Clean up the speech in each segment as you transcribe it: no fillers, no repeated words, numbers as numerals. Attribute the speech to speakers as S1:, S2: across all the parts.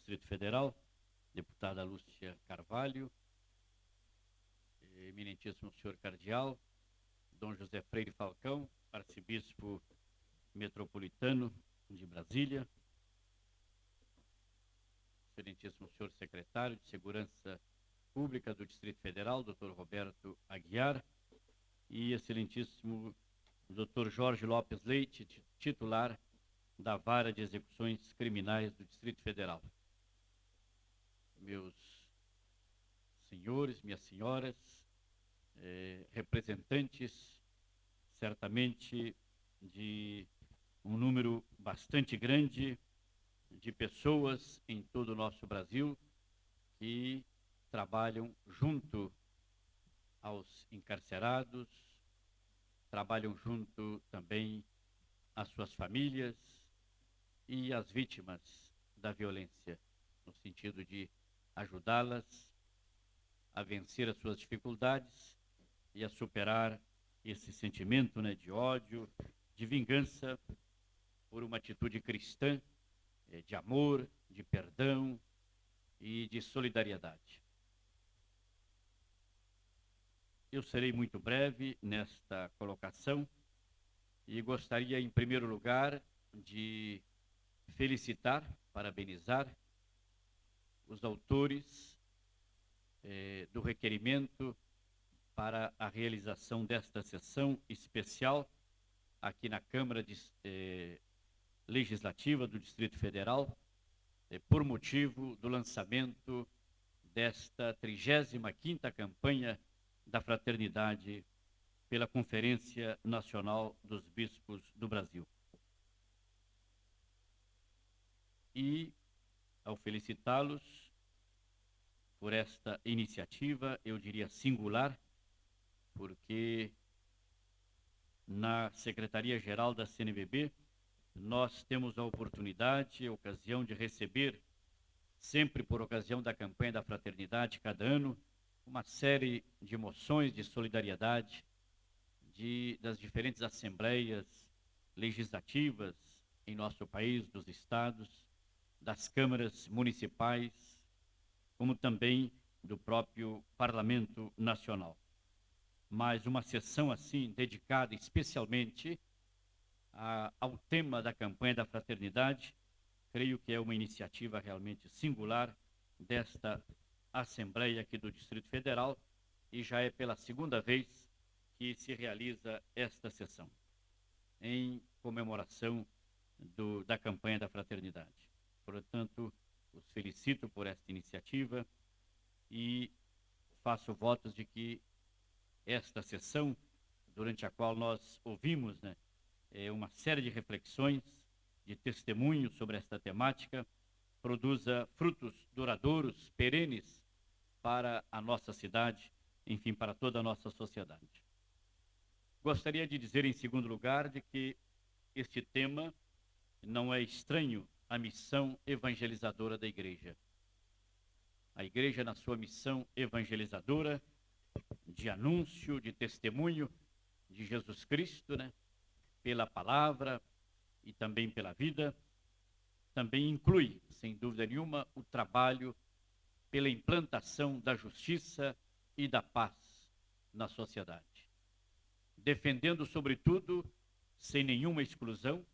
S1: Distrito Federal, deputada Lúcia Carvalho, eminentíssimo senhor cardeal, Dom José Freire Falcão, arcebispo metropolitano de Brasília, excelentíssimo senhor secretário de Segurança Pública do Distrito Federal, Dr. Roberto Aguiar, e excelentíssimo Dr. Jorge Lopes Leite, titular da Vara de Execuções Criminais do Distrito Federal. Meus senhores, minhas senhoras, representantes, certamente de um número bastante grande de pessoas em todo o nosso Brasil que trabalham junto aos encarcerados, trabalham junto também às suas famílias e às vítimas da violência, no sentido de ajudá-las a vencer as suas dificuldades e a superar esse sentimento, né, de ódio, de vingança, por uma atitude cristã, de amor, de perdão e de solidariedade. Eu serei muito breve nesta colocação e gostaria, em primeiro lugar, de felicitar, parabenizar os autores do requerimento para a realização desta sessão especial aqui na Câmara Legislativa do Distrito Federal, por motivo do lançamento desta 35ª campanha da Fraternidade pela Conferência Nacional dos Bispos do Brasil. E, ao felicitá-los por esta iniciativa, eu diria singular, porque na Secretaria-Geral da CNBB nós temos a oportunidade, a ocasião de receber, sempre por ocasião da campanha da Fraternidade, cada ano, uma série de moções de solidariedade das diferentes assembleias legislativas em nosso país, dos estados, das câmaras municipais, como também do próprio Parlamento Nacional. Mas uma sessão assim, dedicada especialmente ao tema da campanha da Fraternidade, creio que é uma iniciativa realmente singular desta Assembleia aqui do Distrito Federal, e já é pela segunda vez que se realiza esta sessão, em comemoração da campanha da Fraternidade. Portanto, os felicito por esta iniciativa e faço votos de que esta sessão, durante a qual nós ouvimos, né, uma série de reflexões, de testemunhos sobre esta temática, produza frutos duradouros, perenes, para a nossa cidade, enfim, para toda a nossa sociedade. Gostaria de dizer, em segundo lugar, de que este tema não é estranho à missão evangelizadora da Igreja. A Igreja, na sua missão evangelizadora, de anúncio, de testemunho de Jesus Cristo, né, pela palavra e também pela vida, também inclui, sem dúvida nenhuma, o trabalho pela implantação da justiça e da paz na sociedade, defendendo, sobretudo, sem nenhuma exclusão,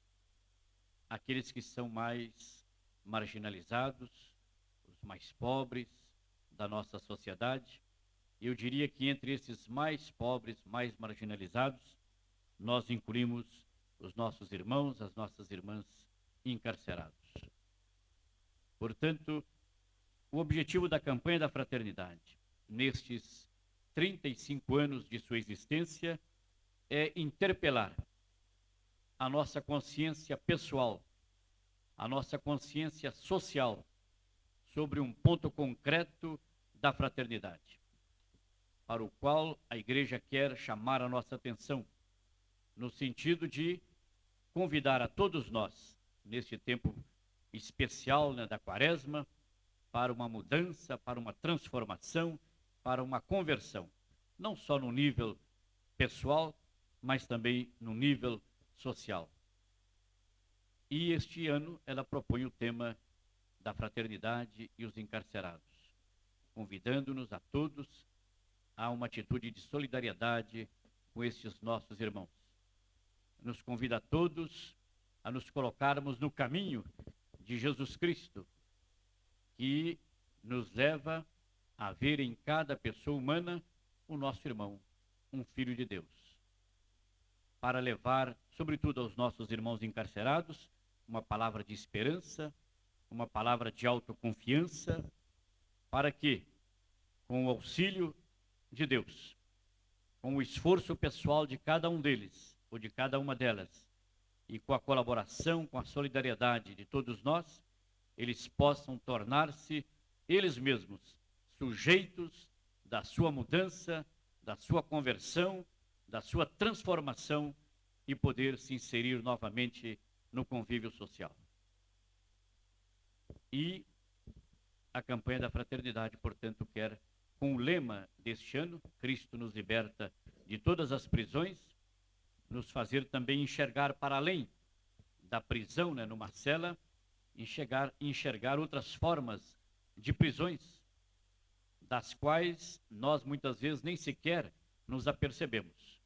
S1: aqueles que são mais marginalizados, os mais pobres da nossa sociedade. Eu diria que entre esses mais pobres, mais marginalizados, nós incluímos os nossos irmãos, as nossas irmãs encarcerados. Portanto, o objetivo da campanha da Fraternidade, nestes 35 anos de sua existência, é interpelar a nossa consciência pessoal, a nossa consciência social, sobre um ponto concreto da fraternidade, para o qual a Igreja quer chamar a nossa atenção, no sentido de convidar a todos nós, neste tempo especial, né, da Quaresma, para uma mudança, para uma transformação, para uma conversão, não só no nível pessoal, mas também no nível social. E este ano ela propõe o tema da fraternidade e os encarcerados, convidando-nos a todos a uma atitude de solidariedade com estes nossos irmãos. Nos convida a todos a nos colocarmos no caminho de Jesus Cristo, que nos leva a ver em cada pessoa humana o nosso irmão, um filho de Deus, para levar, sobretudo aos nossos irmãos encarcerados, uma palavra de esperança, uma palavra de autoconfiança, para que, com o auxílio de Deus, com o esforço pessoal de cada um deles, ou de cada uma delas, e com a colaboração, com a solidariedade de todos nós, eles possam tornar-se, eles mesmos, sujeitos da sua mudança, da sua conversão, da sua transformação e poder se inserir novamente no convívio social. E a campanha da fraternidade, portanto, quer, com o lema deste ano, Cristo nos liberta de todas as prisões, nos fazer também enxergar para além da prisão, né, numa cela, enxergar outras formas de prisões, das quais nós muitas vezes nem sequer nos apercebemos,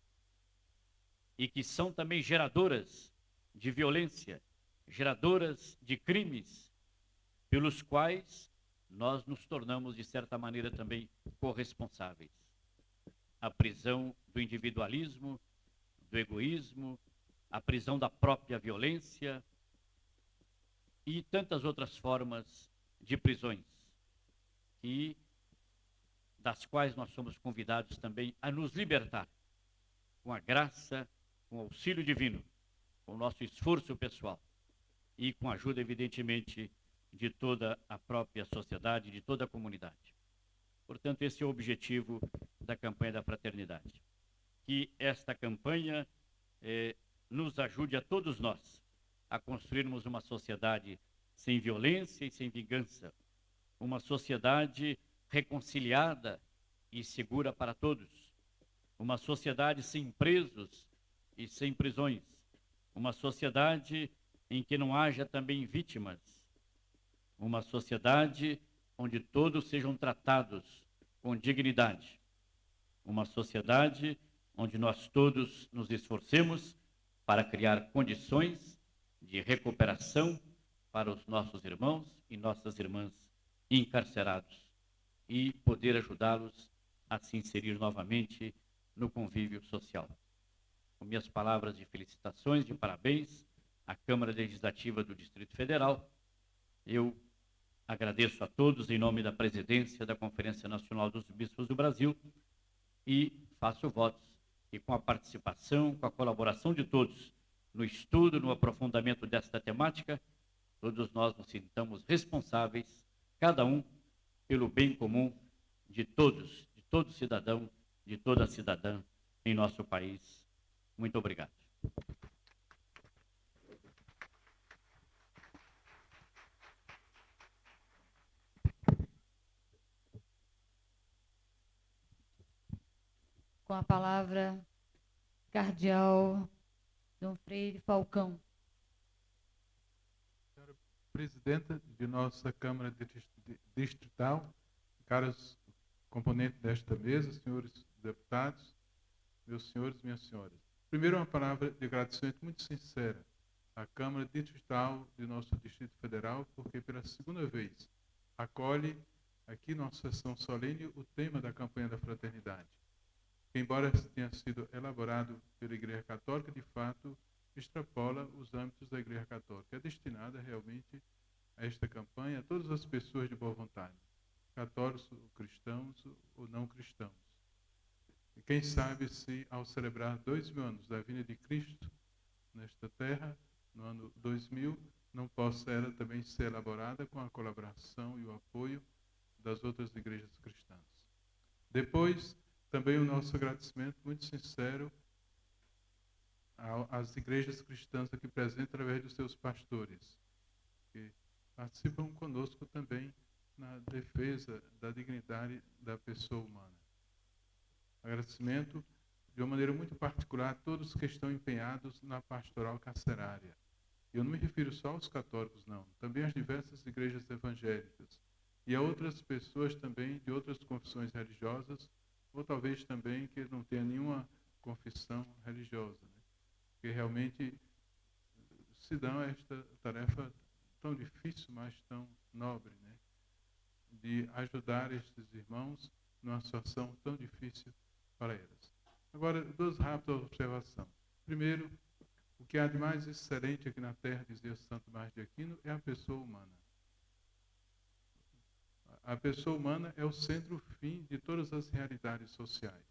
S1: e que são também geradoras de violência, geradoras de crimes, pelos quais nós nos tornamos, de certa maneira, também corresponsáveis. A prisão do individualismo, do egoísmo, a prisão da própria violência e tantas outras formas de prisões, das quais nós somos convidados também a nos libertar, com a graça, com o auxílio divino, com o nosso esforço pessoal e com a ajuda, evidentemente, de toda a própria sociedade, de toda a comunidade. Portanto, esse é o objetivo da campanha da fraternidade. Que esta campanha nos ajude a todos nós a construirmos uma sociedade sem violência e sem vingança, uma sociedade reconciliada e segura para todos, uma sociedade sem presos e sem prisões, uma sociedade em que não haja também vítimas, uma sociedade onde todos sejam tratados com dignidade, uma sociedade onde nós todos nos esforcemos para criar condições de recuperação para os nossos irmãos e nossas irmãs encarcerados e poder ajudá-los a se inserir novamente no convívio social. Com minhas palavras de felicitações, de parabéns à Câmara Legislativa do Distrito Federal, eu agradeço a todos em nome da presidência da Conferência Nacional dos Bispos do Brasil e faço votos que, com a participação, com a colaboração de todos no estudo, no aprofundamento desta temática, todos nós nos sintamos responsáveis, cada um, pelo bem comum de todos, de todo cidadão, de toda cidadã em nosso país. Muito obrigado.
S2: Com a palavra, Cardeal Dom Freire Falcão.
S3: Senhora Presidenta de nossa Câmara Distrital, caros componentes desta mesa, senhores deputados, meus senhores e minhas senhoras. Primeiro, uma palavra de agradecimento muito sincera à Câmara Distrital de nosso Distrito Federal, porque pela segunda vez acolhe aqui nossa sessão solene o tema da campanha da fraternidade, que, embora tenha sido elaborado pela Igreja Católica, de fato extrapola os âmbitos da Igreja Católica. É destinada realmente a esta campanha a todas as pessoas de boa vontade, católicos, cristãos ou não cristãos. E quem sabe se, ao celebrar 2000 anos da vinda de Cristo nesta terra, no ano 2000, não possa ela também ser elaborada com a colaboração e o apoio das outras igrejas cristãs. Depois, também o nosso agradecimento muito sincero às igrejas cristãs aqui presentes através dos seus pastores, que participam conosco também na defesa da dignidade da pessoa humana. Agradecimento de uma maneira muito particular a todos que estão empenhados na pastoral carcerária, Eu não me refiro só aos católicos, não. Também às diversas igrejas evangélicas. E a outras pessoas também de outras confissões religiosas, ou talvez também que não tenha nenhuma confissão religiosa, né? Que realmente se dão a esta tarefa tão difícil, mas tão nobre, né? De ajudar estes irmãos numa situação tão difícil para eles. Agora, duas rápidas observações. Primeiro, o que há de mais excelente aqui na Terra, dizia Santo Tomás de Aquino, é a pessoa humana. A pessoa humana é o centro-fim de todas as realidades sociais.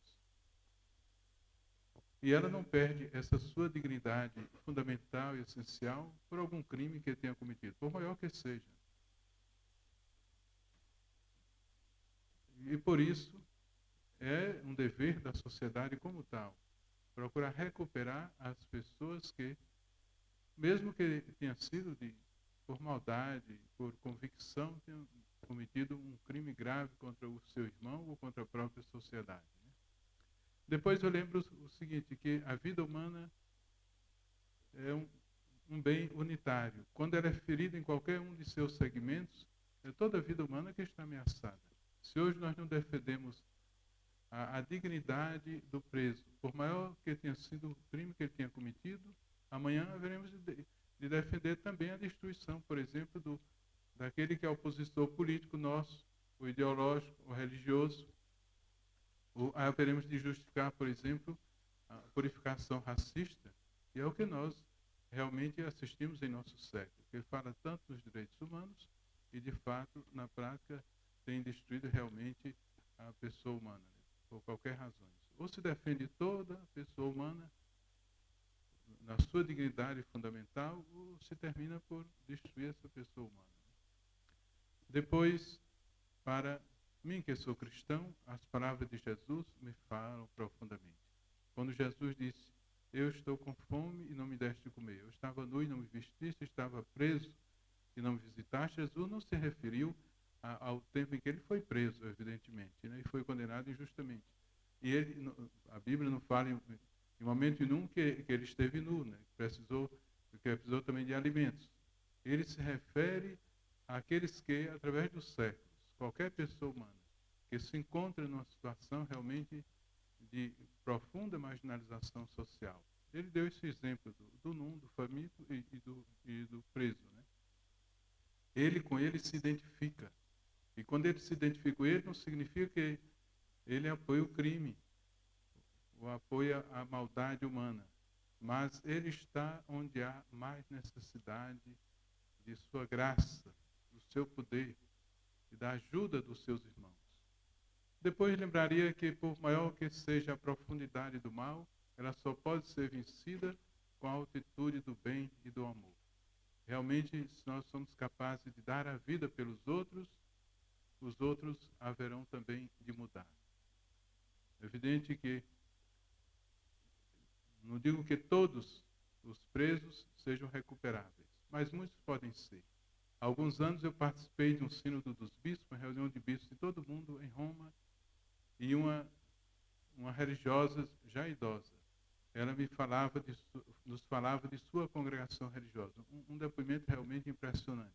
S3: E ela não perde essa sua dignidade fundamental e essencial por algum crime que ele tenha cometido, por maior que seja. E por isso é um dever da sociedade como tal, procurar recuperar as pessoas que, mesmo que tenha sido por maldade, por convicção, tenham cometido um crime grave contra o seu irmão ou contra a própria sociedade. Né? Depois eu lembro o seguinte, que a vida humana é um bem unitário. Quando ela é ferida em qualquer um de seus segmentos, é toda a vida humana que está ameaçada. Se hoje nós não defendemos a dignidade do preso, por maior que tenha sido o crime que ele tenha cometido, amanhã haveremos de defender também a destruição, por exemplo, daquele que é opositor político nosso, o ideológico, o religioso. Haveremos de justificar, por exemplo, a purificação racista, e é o que nós realmente assistimos em nosso século, que fala tanto dos direitos humanos e, de fato, na prática, tem destruído realmente a pessoa humana, né, por qualquer razão. Ou se defende toda a pessoa humana na sua dignidade fundamental, ou se termina por destruir essa pessoa humana. Depois, para mim que sou cristão, as palavras de Jesus me falam profundamente. Quando Jesus disse, eu estou com fome e não me deste de comer, eu estava nu e não me vestiste, estava preso e não me visitaste, Jesus não se referiu ao tempo em que ele foi preso, evidentemente, né, e foi condenado injustamente. E a Bíblia não fala em momento nenhum que ele esteve nu, né, que precisou também de alimentos. Ele se refere àqueles que, através dos séculos, qualquer pessoa humana que se encontra numa situação realmente de profunda marginalização social. Ele deu esse exemplo do nu, do faminto e do preso. Né? Ele com ele se identifica. E quando ele se identifica com ele, não significa que ele apoia o crime, ou apoia a maldade humana. Mas ele está onde há mais necessidade de sua graça, do seu poder e da ajuda dos seus irmãos. Depois lembraria que, por maior que seja a profundidade do mal, ela só pode ser vencida com a altitude do bem e do amor. Realmente, se nós somos capazes de dar a vida pelos outros, os outros haverão também de mudar. É evidente que, não digo que todos os presos sejam recuperáveis, mas muitos podem ser. Há alguns anos eu participei de um sínodo dos bispos, uma reunião de bispos de todo mundo em Roma, e uma religiosa já idosa, ela nos falava de sua congregação religiosa, um depoimento realmente impressionante.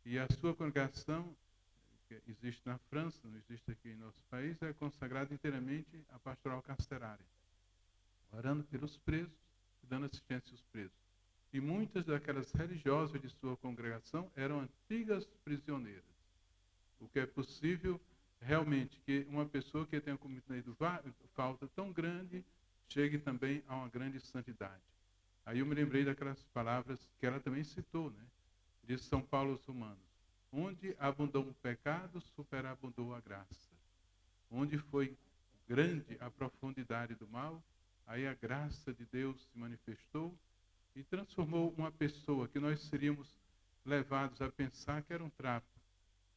S3: E a sua congregação, que existe na França, não existe aqui em nosso país, é consagrada inteiramente à pastoral carcerária, orando pelos presos e dando assistência aos presos. E muitas daquelas religiosas de sua congregação eram antigas prisioneiras. O que é possível realmente que uma pessoa que tenha cometido falta tão grande chegue também a uma grande santidade. Aí eu me lembrei daquelas palavras que ela também citou, né? De São Paulo aos Romanos. Onde abundou o pecado, superabundou a graça. Onde foi grande a profundidade do mal, aí a graça de Deus se manifestou e transformou uma pessoa que nós seríamos levados a pensar que era um trapo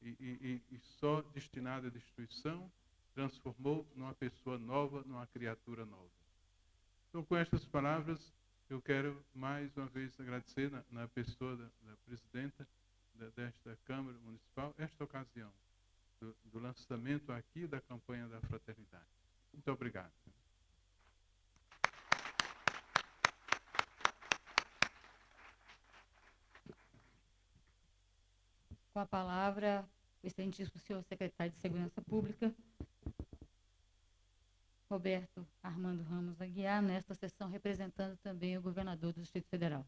S3: e só destinada à destruição, transformou numa pessoa nova, numa criatura nova. Então, com estas palavras, eu quero mais uma vez agradecer na pessoa da presidenta desta Câmara Municipal, esta ocasião do lançamento aqui da campanha da fraternidade. Muito obrigado.
S2: Com a palavra, o excelentíssimo senhor secretário de Segurança Pública, Roberto Armando Ramos Aguiar, nesta sessão representando também o governador do Distrito Federal.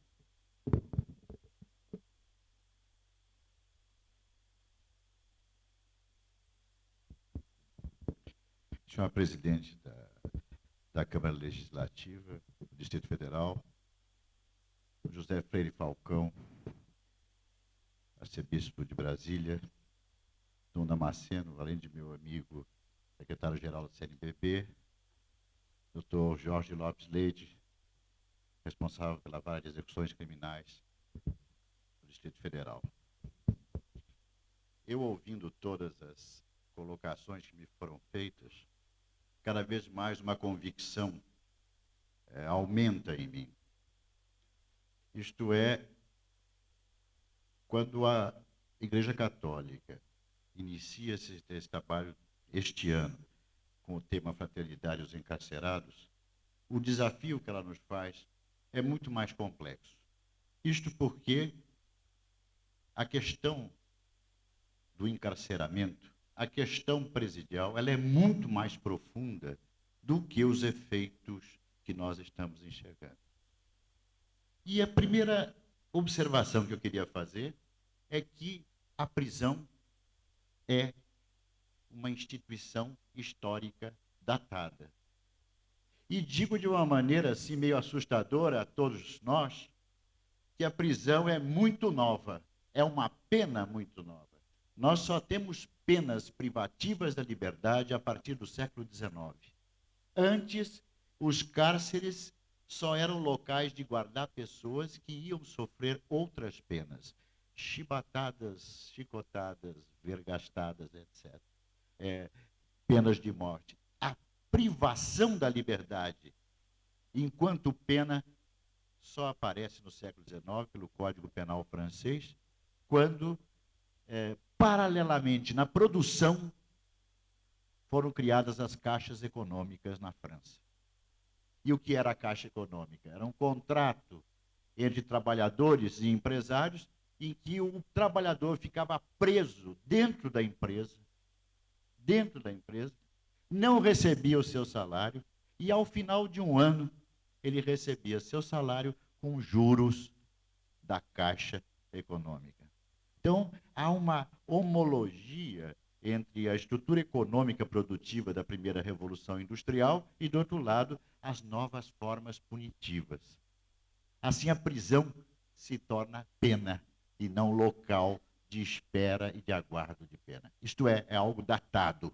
S4: Senhor presidente da Câmara Legislativa do Distrito Federal, José Freire Falcão, arcebispo de Brasília, Dom Damasceno, além de meu amigo, secretário-geral do CNBB, doutor Jorge Lopes Leite, responsável pela vara de execuções criminais do Distrito Federal. Eu, ouvindo todas as colocações que me foram feitas, cada vez mais uma convicção aumenta em mim. Isto é, quando a Igreja Católica inicia esse trabalho este ano com o tema Fraternidade aos Encarcerados, o desafio que ela nos faz é muito mais complexo. Isto porque a questão do encarceramento, a questão presidial, ela é muito mais profunda do que os efeitos que nós estamos enxergando. E a primeira observação que eu queria fazer é que a prisão é uma instituição histórica datada. E digo de uma maneira assim meio assustadora a todos nós, que a prisão é muito nova, é uma pena muito nova. Nós só temos penas privativas da liberdade a partir do século XIX. Antes, os cárceres só eram locais de guardar pessoas que iam sofrer outras penas, chibatadas, chicotadas, vergastadas, etc. Penas de morte. A privação da liberdade, enquanto pena, só aparece no século XIX, pelo Código Penal francês, quando, paralelamente, na produção, foram criadas as caixas econômicas na França. E o que era a Caixa Econômica? Era um contrato entre trabalhadores e empresários em que o trabalhador ficava preso dentro da empresa, não recebia o seu salário e, ao final de um ano, ele recebia seu salário com juros da Caixa Econômica. Então, há uma homologia entre a estrutura econômica produtiva da primeira Revolução Industrial e, do outro lado, as novas formas punitivas. Assim, a prisão se torna pena e não local de espera e de aguardo de pena. Isto é algo datado.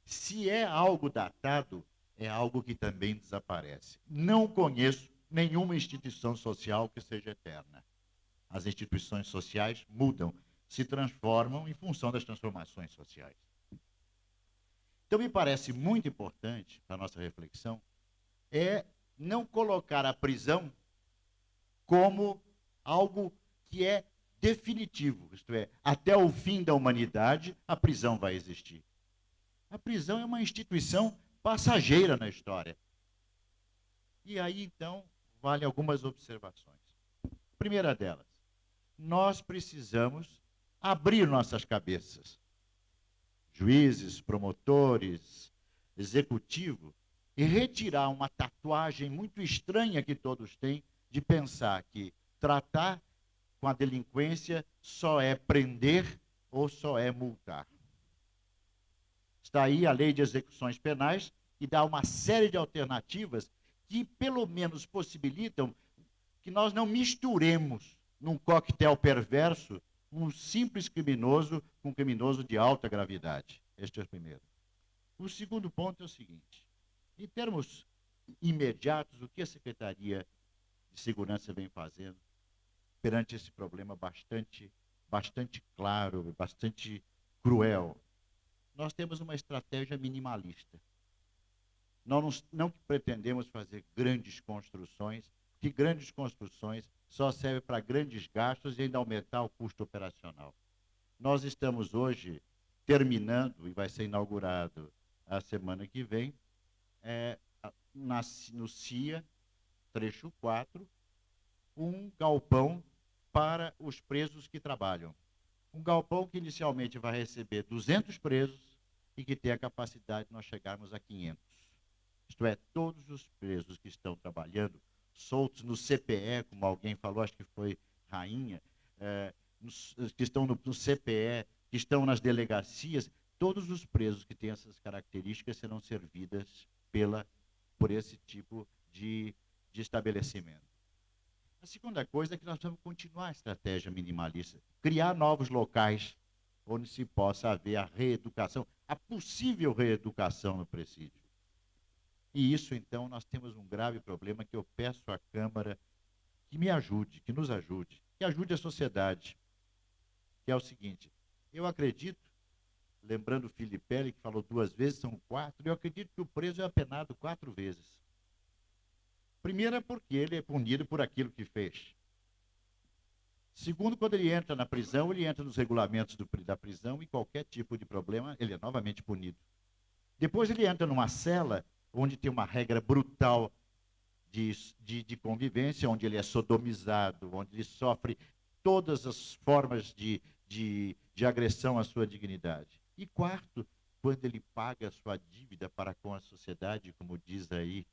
S4: Se é algo datado, é algo que também desaparece. Não conheço nenhuma instituição social que seja eterna. As instituições sociais mudam, se transformam em função das transformações sociais. Então, me parece muito importante, para a nossa reflexão, não colocar a prisão como algo que é definitivo, isto é, até o fim da humanidade, a prisão vai existir. A prisão é uma instituição passageira na história. E aí, então, vale algumas observações. Primeira delas, nós precisamos abrir nossas cabeças. Juízes, promotores, executivo, e retirar uma tatuagem muito estranha que todos têm de pensar que tratar com a delinquência só é prender ou só é multar. Está aí a lei de execuções penais, que dá uma série de alternativas que, pelo menos, possibilitam que nós não misturemos num coquetel perverso um simples criminoso com um criminoso de alta gravidade. Este é o primeiro. O segundo ponto é o seguinte: em termos imediatos, o que a Secretaria de Segurança vem fazendo perante esse problema bastante claro, bastante cruel? Nós temos uma estratégia minimalista. Nós não pretendemos fazer grandes construções, que grandes construções só servem para grandes gastos e ainda aumentar o custo operacional. Nós estamos hoje terminando, e vai ser inaugurado a semana que vem, no CIA, trecho 4, um galpão para os presos que trabalham. Um galpão que inicialmente vai receber 200 presos e que tem a capacidade de nós chegarmos a 500. Isto é, todos os presos que estão trabalhando, soltos no CPE, como alguém falou, acho que foi Rainha, que estão no CPE, que estão nas delegacias, todos os presos que têm essas características serão servidas por esse tipo de estabelecimento. A segunda coisa é que nós vamos continuar a estratégia minimalista, criar novos locais onde se possa haver a reeducação, a possível reeducação no presídio. E isso, então, nós temos um grave problema que eu peço à Câmara que me ajude, que nos ajude, que ajude a sociedade, que é o seguinte: eu acredito, lembrando o Filipelli, que falou 2 vezes, são 4, eu acredito que o preso é apenado 4 vezes. Primeiro é porque ele é punido por aquilo que fez. Segundo, quando ele entra na prisão, ele entra nos regulamentos da prisão e qualquer tipo de problema, ele é novamente punido. Depois ele entra numa cela onde tem uma regra brutal de convivência, onde ele é sodomizado, onde ele sofre todas as formas de agressão à sua dignidade. E quarto, quando ele paga a sua dívida para com a sociedade, como diz aí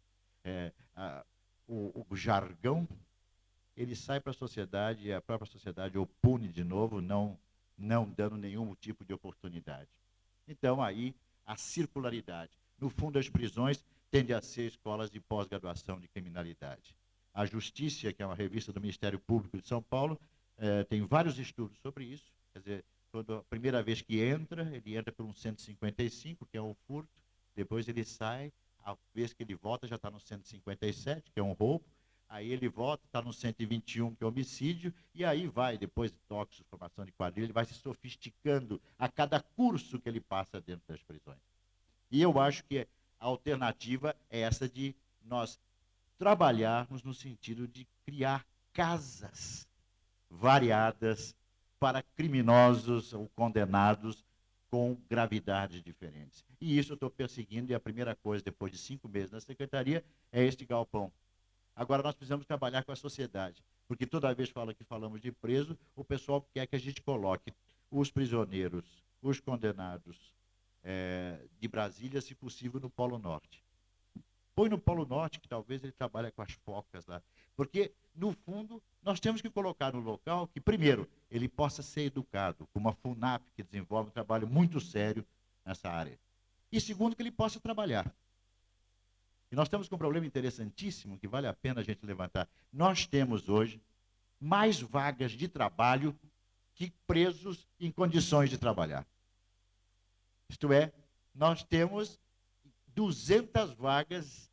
S4: o jargão, ele sai para a sociedade e a própria sociedade o pune de novo, não dando nenhum tipo de oportunidade. Então, aí, a circularidade. No fundo, as prisões tendem a ser escolas de pós-graduação de criminalidade. A Justiça, que é uma revista do Ministério Público de São Paulo, tem vários estudos sobre isso. Quer dizer, quando a primeira vez que entra, ele entra por um 155, que é um furto, depois ele sai, a vez que ele volta já está no 157, que é um roubo, aí ele volta, está no 121, que é homicídio, e aí vai, depois de tóxicos, formação de quadrilha, ele vai se sofisticando a cada curso que ele passa dentro das prisões. E eu acho que a alternativa é essa de nós trabalharmos no sentido de criar casas variadas para criminosos ou condenados com gravidades diferentes. E isso eu estou perseguindo, e a primeira coisa, depois de 5 meses na secretaria, é este galpão. Agora nós precisamos trabalhar com a sociedade, porque toda vez que falamos de preso, o pessoal quer que a gente coloque os prisioneiros, os condenados de Brasília, se possível, no Polo Norte. Põe no Polo Norte, que talvez ele trabalhe com as focas lá. Porque, no fundo, nós temos que colocar no local que, primeiro, ele possa ser educado, como a FUNAP, que desenvolve um trabalho muito sério nessa área. E, segundo, que ele possa trabalhar. E nós temos um problema interessantíssimo, que vale a pena a gente levantar. Nós temos hoje mais vagas de trabalho que presos em condições de trabalhar. Isto é, nós temos 200 vagas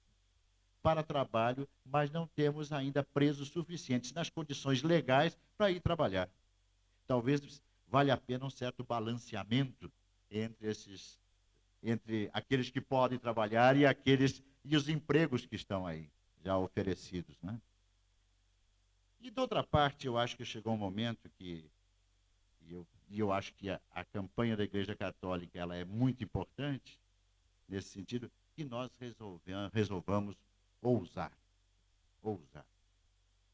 S4: para trabalho, mas não temos ainda presos suficientes nas condições legais para ir trabalhar. Talvez valha a pena um certo balanceamento entre aqueles que podem trabalhar e os empregos que estão aí, já oferecidos, né? E, de outra parte, eu acho que chegou um momento que eu acho que a campanha da Igreja Católica ela é muito importante, nesse sentido, que nós resolvamos ousar.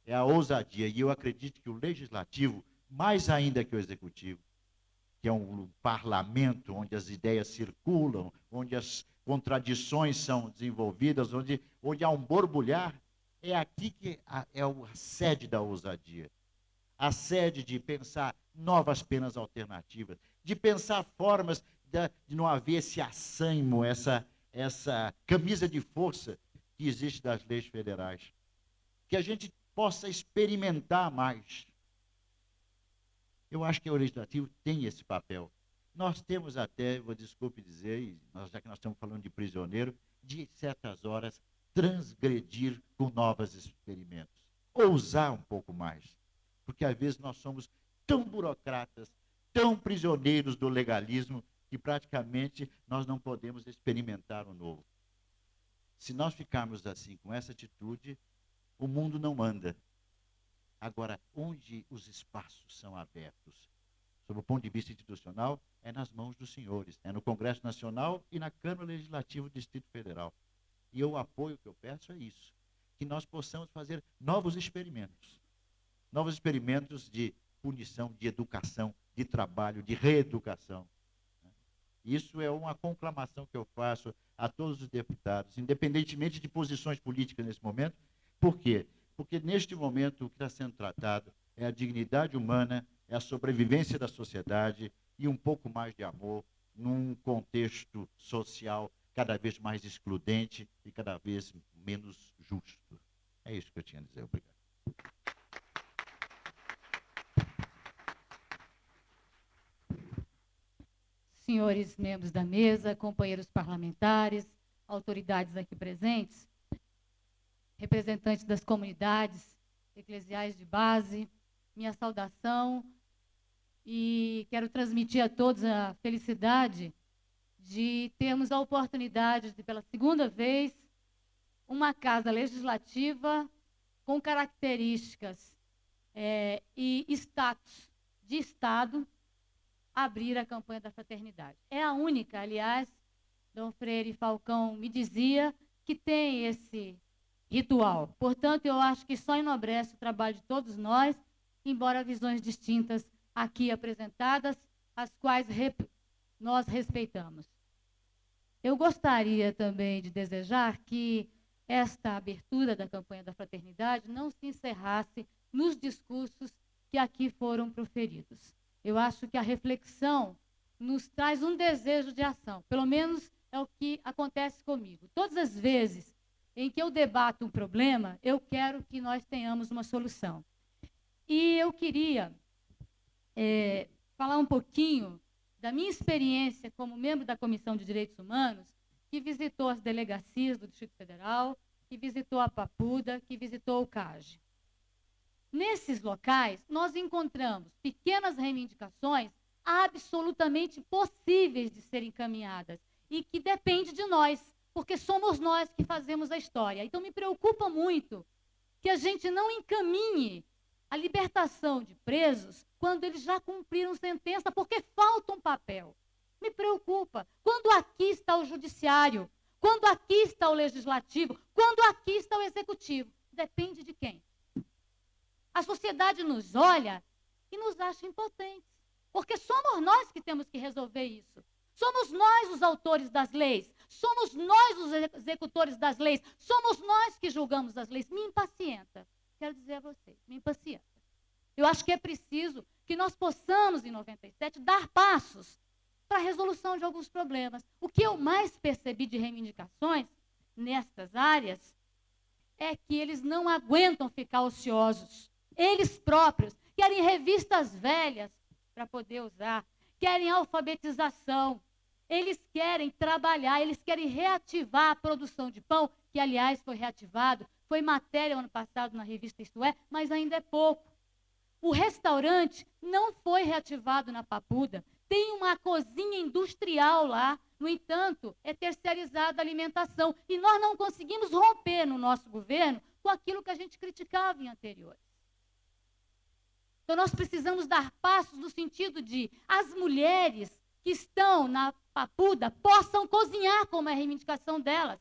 S4: É a ousadia, e eu acredito que o Legislativo, mais ainda que o Executivo, que é um parlamento onde as ideias circulam, onde as contradições são desenvolvidas, onde há um borbulhar, é aqui que é a sede da ousadia. A sede de pensar novas penas alternativas, de pensar formas de não haver esse assaimo, essa camisa de força que existe das leis federais. Que a gente possa experimentar mais. Eu acho que o Legislativo tem esse papel. Nós temos até, desculpe dizer, já que nós estamos falando de prisioneiro, de certas horas transgredir com novos experimentos. Ousar um pouco mais. Porque às vezes nós somos tão burocratas, tão prisioneiros do legalismo, que praticamente nós não podemos experimentar o novo. Se nós ficarmos assim, com essa atitude, o mundo não anda. Agora, onde os espaços são abertos, sob o ponto de vista institucional, é nas mãos dos senhores, é no Congresso Nacional e na Câmara Legislativa do Distrito Federal. E o apoio que eu peço é isso, que nós possamos fazer novos experimentos de punição, de educação, de trabalho, de reeducação. Isso é uma conclamação que eu faço a todos os deputados, independentemente de posições políticas nesse momento. Por quê? Porque neste momento o que está sendo tratado é a dignidade humana, é a sobrevivência da sociedade e um pouco mais de amor num contexto social cada vez mais excludente e cada vez menos justo. É isso que eu tinha a dizer. Obrigado.
S2: Senhores membros da mesa, companheiros parlamentares, autoridades aqui presentes, representantes das comunidades eclesiais de base, minha saudação, e quero transmitir a todos a felicidade de termos a oportunidade de, pela segunda vez, uma casa legislativa com características e status de Estado abrir a campanha da fraternidade. É a única, aliás, Dom Freire Falcão me dizia que tem esse ritual. Portanto, eu acho que só enobrece o trabalho de todos nós, embora visões distintas aqui apresentadas, as quais nós respeitamos. Eu gostaria também de desejar que esta abertura da campanha da fraternidade não se encerrasse nos discursos que aqui foram proferidos. Eu acho que a reflexão nos traz um desejo de ação. Pelo menos é o que acontece comigo. Todas as vezes em que eu debato um problema, eu quero que nós tenhamos uma solução. E eu queria falar um pouquinho da minha experiência como membro da Comissão de Direitos Humanos, que visitou as delegacias do Distrito Federal, que visitou a Papuda, que visitou o CAGE. Nesses locais, nós encontramos pequenas reivindicações absolutamente possíveis de serem encaminhadas e que depende de nós, porque somos nós que fazemos a história. Então, me preocupa muito que a gente não encaminhe a libertação de presos quando eles já cumpriram sentença, porque falta um papel. Me preocupa. Quando aqui está o judiciário, quando aqui está o legislativo, quando aqui está o executivo, depende de quem? A sociedade nos olha e nos acha impotentes, porque somos nós que temos que resolver isso. Somos nós os autores das leis, somos nós os executores das leis, somos nós que julgamos as leis. Me impacienta, quero dizer a vocês, me impacienta. Eu acho que é preciso que nós possamos, em 97, dar passos para a resolução de alguns problemas. O que eu mais percebi de reivindicações nestas áreas é que eles não aguentam ficar ociosos. Eles próprios querem revistas velhas para poder usar, querem alfabetização, eles querem trabalhar, eles querem reativar a produção de pão, que, aliás, foi reativado, foi matéria ano passado na revista Isto É, mas ainda é pouco. O restaurante não foi reativado na Papuda, tem uma cozinha industrial lá, no entanto, é terceirizada a alimentação, e nós não conseguimos romper no nosso governo com aquilo que a gente criticava em anteriores. Então, nós precisamos dar passos no sentido de as mulheres que estão na Papuda possam cozinhar, como é a reivindicação delas.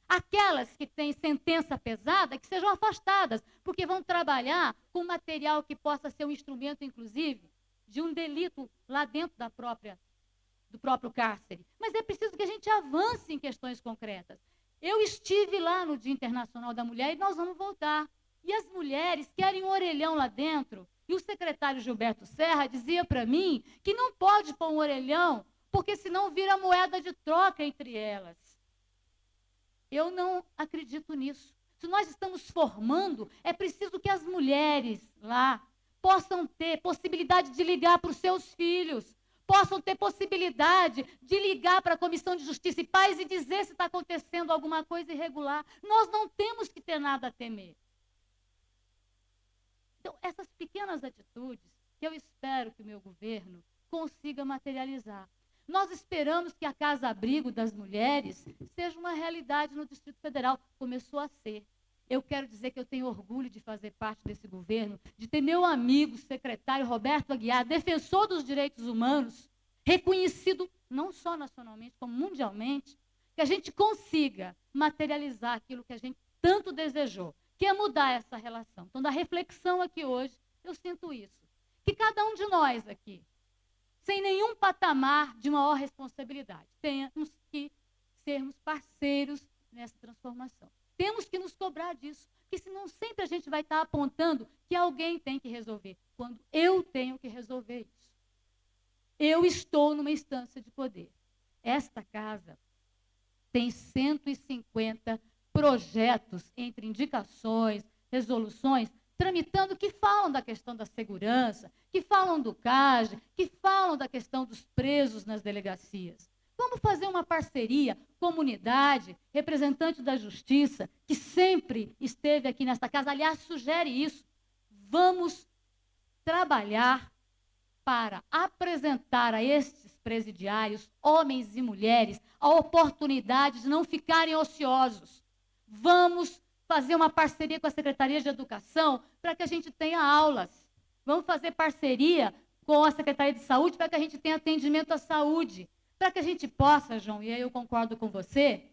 S2: Aquelas que têm sentença pesada, que sejam afastadas, porque vão trabalhar com material que possa ser um instrumento, inclusive, de um delito lá dentro do próprio cárcere. Mas é preciso que a gente avance em questões concretas. Eu estive lá no Dia Internacional da Mulher e nós vamos voltar. E as mulheres querem um orelhão lá dentro. E o secretário Gilberto Serra dizia para mim que não pode pôr um orelhão, porque senão vira moeda de troca entre elas. Eu não acredito nisso. Se nós estamos formando, é preciso que as mulheres lá possam ter possibilidade de ligar para os seus filhos, possam ter possibilidade de ligar para a Comissão de Justiça e Paz e dizer se está acontecendo alguma coisa irregular. Nós não temos que ter nada a temer. Então, essas pequenas atitudes que eu espero que o meu governo consiga materializar. Nós esperamos que a Casa-Abrigo das Mulheres seja uma realidade no Distrito Federal. Começou a ser. Eu quero dizer que eu tenho orgulho de fazer parte desse governo, de ter meu amigo, secretário Roberto Aguiar, defensor dos direitos humanos, reconhecido não só nacionalmente, como mundialmente, que a gente consiga materializar aquilo que a gente tanto desejou, que é mudar essa relação. Então, da reflexão aqui hoje, eu sinto isso. Que cada um de nós aqui sem nenhum patamar de maior responsabilidade. Temos que sermos parceiros nessa transformação. Temos que nos cobrar disso, porque senão sempre a gente vai estar apontando que alguém tem que resolver, quando eu tenho que resolver isso. Eu estou numa instância de poder. Esta casa tem 150 projetos entre indicações, resoluções, tramitando que falam da questão da segurança, que falam do CAGE, que falam da questão dos presos nas delegacias. Vamos fazer uma parceria, comunidade, representante da justiça, que sempre esteve aqui nesta casa, aliás, sugere isso. Vamos trabalhar para apresentar a estes presidiários, homens e mulheres, a oportunidade de não ficarem ociosos. Vamos fazer uma parceria com a Secretaria de Educação para que a gente tenha aulas. Vamos fazer parceria com a Secretaria de Saúde para que a gente tenha atendimento à saúde. Para que a gente possa, João, e aí eu concordo com você,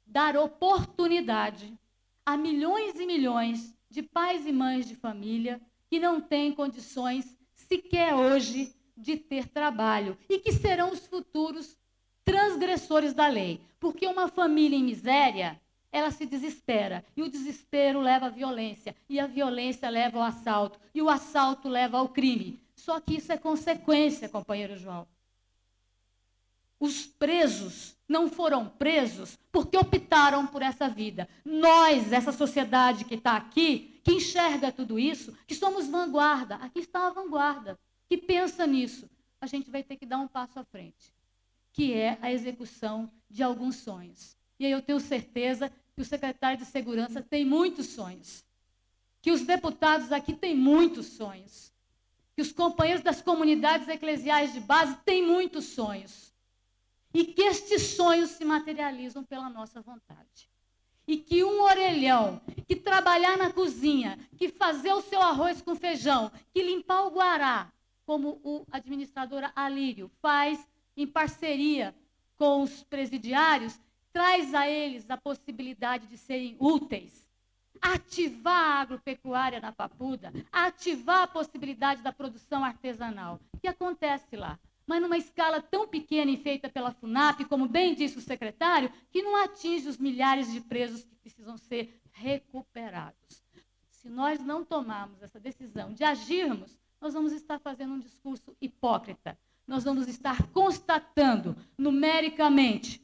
S2: dar oportunidade a milhões e milhões de pais e mães de família que não têm condições sequer hoje de ter trabalho e que serão os futuros transgressores da lei. Porque uma família em miséria, ela se desespera, e o desespero leva à violência, e a violência leva ao assalto, e o assalto leva ao crime. Só que isso é consequência, companheiro João. Os presos não foram presos porque optaram por essa vida. Nós, essa sociedade que está aqui, que enxerga tudo isso, que somos vanguarda, aqui está a vanguarda, que pensa nisso, a gente vai ter que dar um passo à frente, que é a execução de alguns sonhos. E aí eu tenho certeza que o secretário de Segurança tem muitos sonhos, que os deputados aqui têm muitos sonhos, que os companheiros das comunidades eclesiais de base têm muitos sonhos, e que estes sonhos se materializam pela nossa vontade. E que um orelhão, que trabalhar na cozinha, que fazer o seu arroz com feijão, que limpar o guará, como o administrador Alírio faz em parceria com os presidiários, traz a eles a possibilidade de serem úteis. Ativar a agropecuária na Papuda, ativar a possibilidade da produção artesanal, que acontece lá, mas numa escala tão pequena e feita pela FUNAP, como bem disse o secretário, que não atinge os milhares de presos que precisam ser recuperados. Se nós não tomarmos essa decisão de agirmos, nós vamos estar fazendo um discurso hipócrita. Nós vamos estar constatando numericamente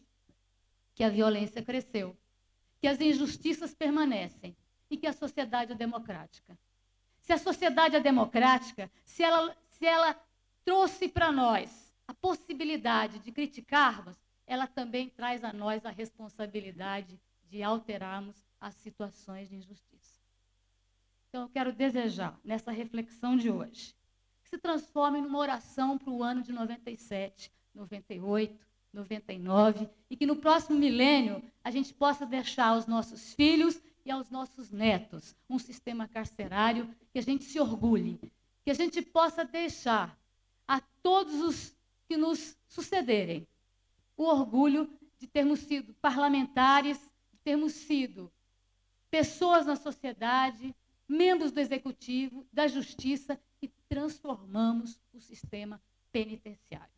S2: que a violência cresceu, que as injustiças permanecem e que a sociedade é democrática. Se a sociedade é democrática, se ela trouxe para nós a possibilidade de criticarmos, ela também traz a nós a responsabilidade de alterarmos as situações de injustiça. Então, eu quero desejar, nessa reflexão de hoje, que se transforme numa oração para o ano de 97, 98, 99, e que no próximo milênio a gente possa deixar aos nossos filhos e aos nossos netos um sistema carcerário que a gente se orgulhe, que a gente possa deixar a todos os que nos sucederem o orgulho de termos sido parlamentares, de termos sido pessoas na sociedade, membros do executivo, da justiça, e transformamos o sistema penitenciário.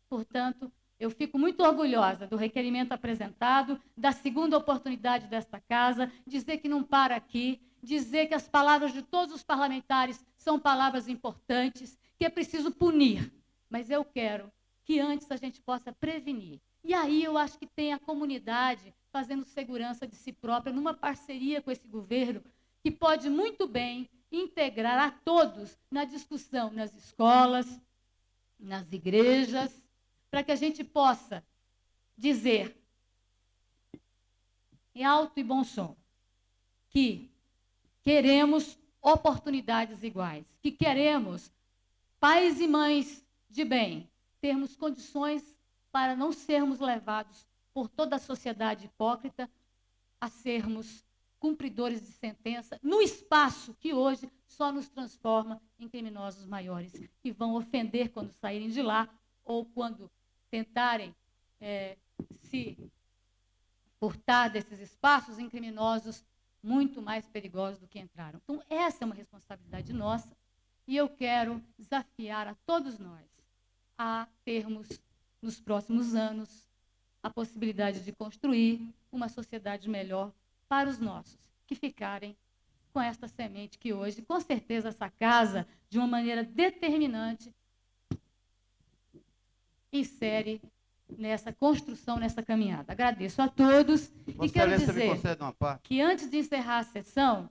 S2: Portanto, eu fico muito orgulhosa do requerimento apresentado, da segunda oportunidade desta casa, dizer que não para aqui, dizer que as palavras de todos os parlamentares são palavras importantes, que é preciso punir, mas eu quero que antes a gente possa prevenir. E aí eu acho que tem a comunidade fazendo segurança de si própria, numa parceria com esse governo, que pode muito bem integrar a todos na discussão nas escolas, nas igrejas, para que a gente possa dizer, em alto e bom som, que queremos oportunidades iguais, que queremos pais e mães de bem, termos condições para não sermos levados por toda a sociedade hipócrita a sermos cumpridores de sentença no espaço que hoje só nos transforma em criminosos maiores, que vão ofender quando saírem de lá ou quando tentarem se furtar desses espaços em criminosos muito mais perigosos do que entraram. Então, essa é uma responsabilidade nossa, e eu quero desafiar a todos nós a termos, nos próximos anos, a possibilidade de construir uma sociedade melhor para os nossos, que ficarem com esta semente que hoje, com certeza, essa casa, de uma maneira determinante, insere nessa construção, nessa caminhada. Agradeço a todos e quero dizer que antes de encerrar a sessão,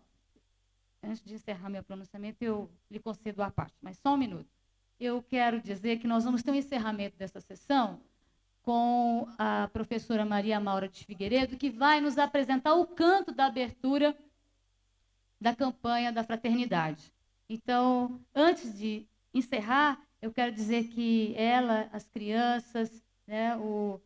S2: antes de encerrar meu pronunciamento, eu lhe concedo a parte, mas só um minuto. Eu quero dizer que nós vamos ter um encerramento dessa sessão com a professora Maria Maura de Figueiredo, que vai nos apresentar o canto da abertura da campanha da fraternidade. Então, antes de encerrar, eu quero dizer que ela, as crianças, né, o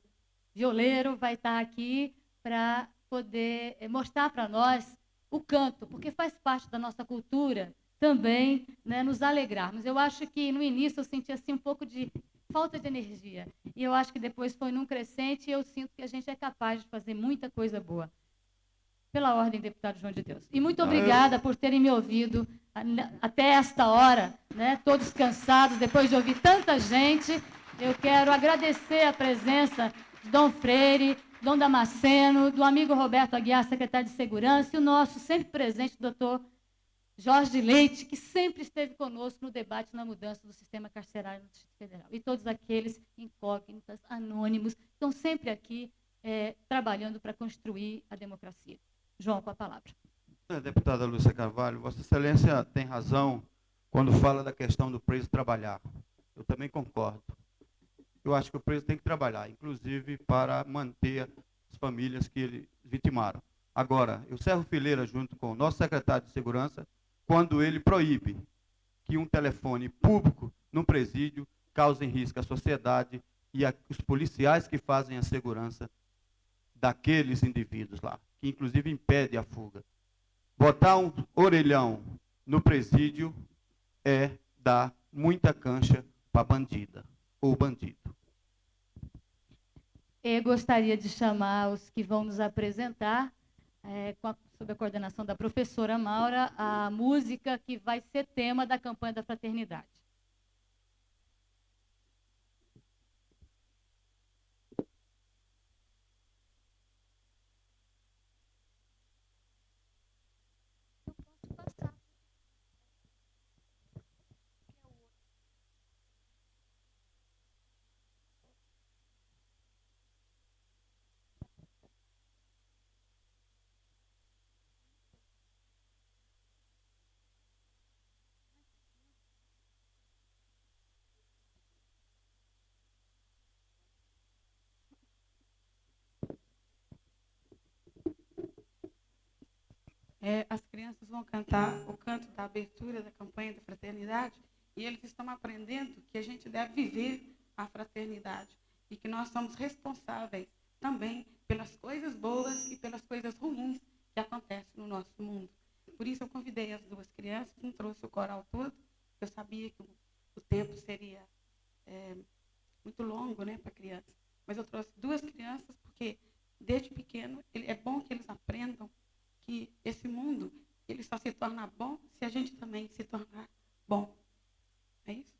S2: violeiro vai estar aqui para poder mostrar para nós o canto, porque faz parte da nossa cultura também, né, nos alegrarmos. Eu acho que no início eu senti assim um pouco de falta de energia, e eu acho que depois foi num crescente e eu sinto que a gente é capaz de fazer muita coisa boa. Pela ordem, deputado João de Deus. E muito obrigada por terem me ouvido até esta hora, né, todos cansados, depois de ouvir tanta gente. Eu quero agradecer a presença de Dom Freire, Dom Damasceno, do amigo Roberto Aguiar, secretário de Segurança, e o nosso sempre presente, doutor Jorge Leite, que sempre esteve conosco no debate na mudança do sistema carcerário no Distrito Federal. E todos aqueles incógnitas, anônimos, estão sempre aqui trabalhando para construir a democracia. João, com a palavra.
S5: Deputada Lúcia Carvalho, Vossa Excelência tem razão quando fala da questão do preso trabalhar. Eu também concordo. Eu acho que o preso tem que trabalhar, inclusive para manter as famílias que ele vitimaram. Agora, eu cerro fileira junto com o nosso secretário de Segurança quando ele proíbe que um telefone público num presídio cause risco à sociedade e os policiais que fazem a segurança daqueles indivíduos lá, que inclusive impede a fuga. Botar um orelhão no presídio é dar muita cancha para bandida ou bandido.
S2: Eu gostaria de chamar os que vão nos apresentar, sob a coordenação da professora Maura, a música que vai ser tema da campanha da fraternidade.
S6: As crianças vão cantar o canto da abertura da campanha da fraternidade e eles estão aprendendo que a gente deve viver a fraternidade e que nós somos responsáveis também pelas coisas boas e pelas coisas ruins que acontecem no nosso mundo. Por isso eu convidei as duas crianças, não trouxe o coral todo, eu sabia que o tempo seria muito longo, né, para criança, mas eu trouxe duas crianças porque desde pequeno é bom que eles aprendam que esse mundo ele só se torna bom se a gente também se tornar bom. É isso?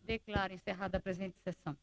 S2: Declaro encerrada a presente sessão.